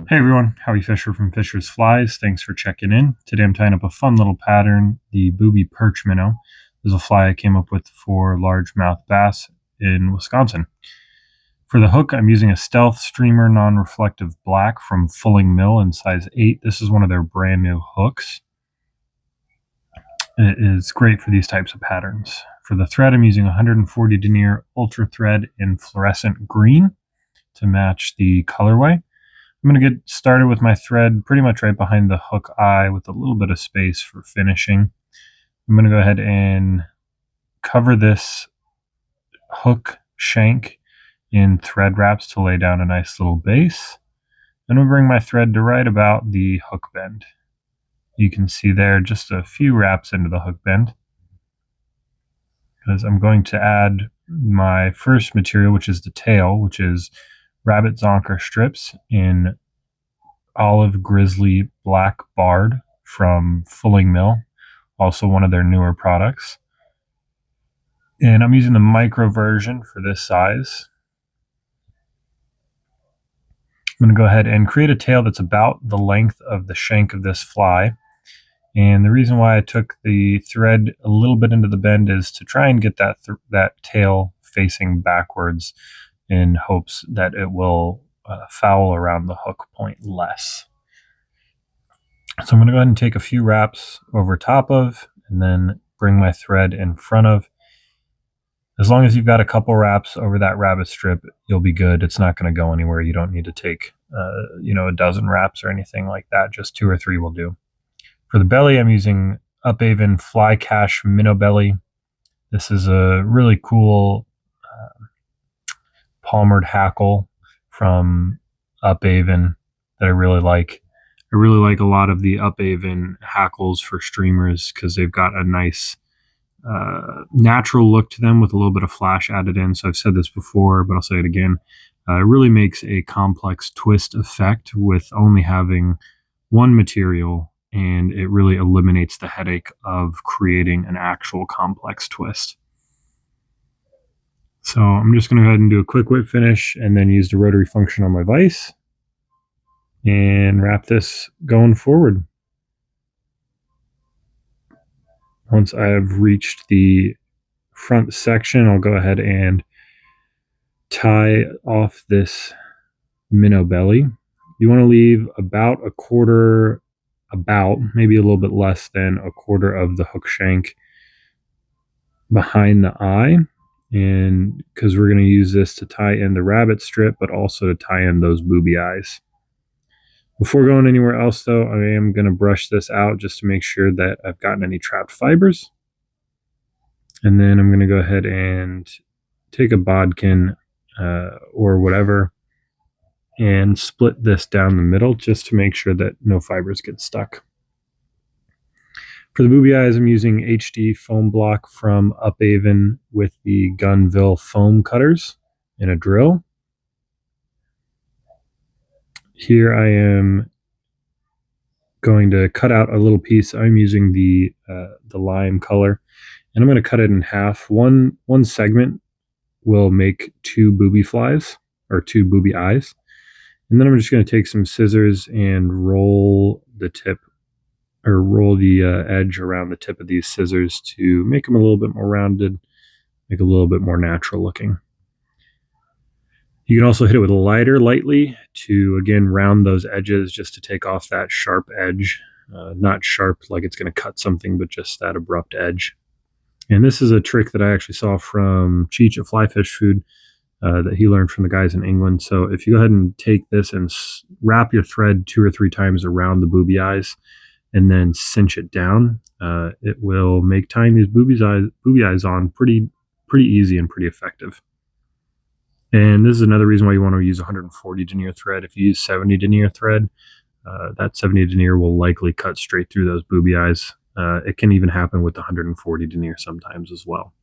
Hey everyone, Howie Fisher from Fisher's Flies. Thanks for checking in. Today I'm tying up a fun little pattern, the Booby Perch Minnow. This is a fly I came up with for largemouth bass in Wisconsin. For the hook, I'm using a Stealth Streamer non-reflective black from Fulling Mill in size 8. This is one of their brand new hooks. It is great for these types of patterns. For the thread, I'm using 140 denier ultra thread in fluorescent green to match the colorway. I'm going to get started with my thread pretty much right behind the hook eye with a little bit of space for finishing. I'm going to go ahead and cover this hook shank in thread wraps to lay down a nice little base. Then I'll bring my thread to right about the hook bend. You can see there just a few wraps into the hook bend, because I'm going to add my first material, which is the tail, which is rabbit zonker strips in olive grizzly black barred from Fulling Mill, also one of their newer products. And I'm using the micro version for this size. I'm going to go ahead and create a tail that's about the length of the shank of this fly. And the reason why I took the thread a little bit into the bend is to try and get that tail facing backwards in hopes that it will foul around the hook point less. So I'm going to go ahead and take a few wraps over top of and then bring my thread in front of. As long as you've got a couple wraps over that rabbit strip, you'll be good. It's not going to go anywhere. You don't need to take a dozen wraps or anything like that. Just 2 or 3 will do. For the belly, I'm using Upavon Fly Cache Minnow Belly. This is a really cool palmered hackle from Upavon that I really like. I really like a lot of the Upavon hackles for streamers because they've got a nice natural look to them with a little bit of flash added in. So I've said this before, but I'll say it again. It really makes a complex twist effect with only having one material, and it really eliminates the headache of creating an actual complex twist. So I'm just going to go ahead and do a quick whip finish and then use the rotary function on my vise and wrap this going forward. Once I have reached the front section, I'll go ahead and tie off this minnow belly. You want to leave about maybe a little bit less than a quarter of the hook shank behind the eye, and because we're going to use this to tie in the rabbit strip, but also to tie in those booby eyes. Before going anywhere else, though, I am going to brush this out just to make sure that I've gotten any trapped fibers. And then I'm going to go ahead and take a bodkin or whatever and split this down the middle just to make sure that no fibers get stuck. For the booby eyes, I'm using HD foam block from Upavon with the Gunville foam cutters and a drill. Here I am going to cut out a little piece. I'm using the lime color, and I'm going to cut it in half. One segment will make 2 booby flies, or 2 booby eyes. And then I'm just going to take some scissors and roll the edge around the tip of these scissors to make them a little bit more rounded, make a little bit more natural looking. You can also hit it with a lighter lightly to, again, round those edges just to take off that sharp edge. Not sharp like it's going to cut something, but just that abrupt edge. And this is a trick that I actually saw from Cheech at Fly Fish Food that he learned from the guys in England. So if you go ahead and take this and wrap your thread 2 or 3 times around the booby eyes and then cinch it down, it will make tying these booby eyes on pretty easy and pretty effective. And this is another reason why you want to use 140 denier thread. If you use 70 denier thread, that 70 denier will likely cut straight through those booby eyes. It can even happen with the 140 denier sometimes as well.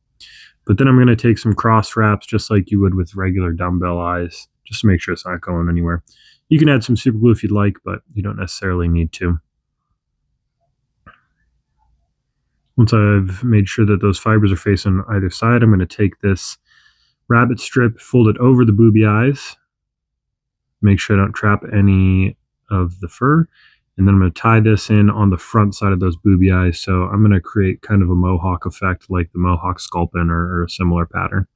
But then I'm going to take some cross wraps just like you would with regular dumbbell eyes, just to make sure it's not going anywhere. You can add some super glue if you'd like, but you don't necessarily need to. Once I've made sure that those fibers are facing either side, I'm going to take this rabbit strip, fold it over the booby eyes, make sure I don't trap any of the fur. And then I'm going to tie this in on the front side of those booby eyes. So I'm going to create kind of a mohawk effect like the mohawk sculpin or a similar pattern.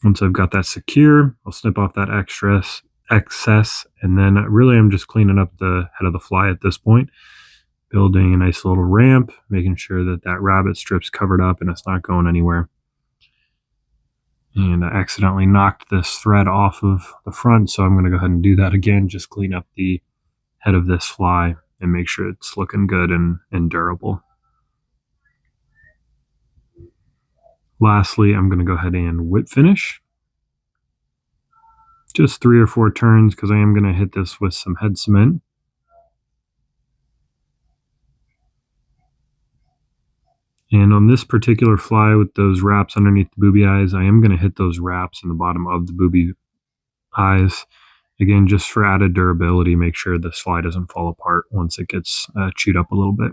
Once I've got that secure, I'll snip off that excess, and then really I'm just cleaning up the head of the fly at this point, building a nice little ramp, making sure that that rabbit strip's covered up and it's not going anywhere. And I accidentally knocked this thread off of the front, so I'm going to go ahead and do that again, just clean up the head of this fly and make sure it's looking good and durable. Lastly, I'm going to go ahead and whip finish. Just 3 or 4 turns because I am going to hit this with some head cement. And on this particular fly with those wraps underneath the booby eyes, I am going to hit those wraps in the bottom of the booby eyes. Again, just for added durability, make sure this fly doesn't fall apart once it gets chewed up a little bit.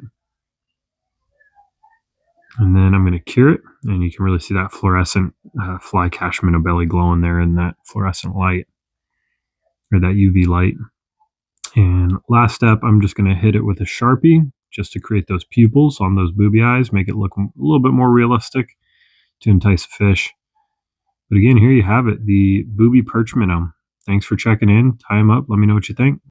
And then I'm going to cure it, and you can really see that fluorescent fly catch minnow belly glowing there in that fluorescent light, or that UV light. And last step, I'm just going to hit it with a Sharpie just to create those pupils on those booby eyes, make it look a little bit more realistic to entice a fish. But again, here you have it, the booby perch minnow. Thanks for checking in. Tie them up. Let me know what you think.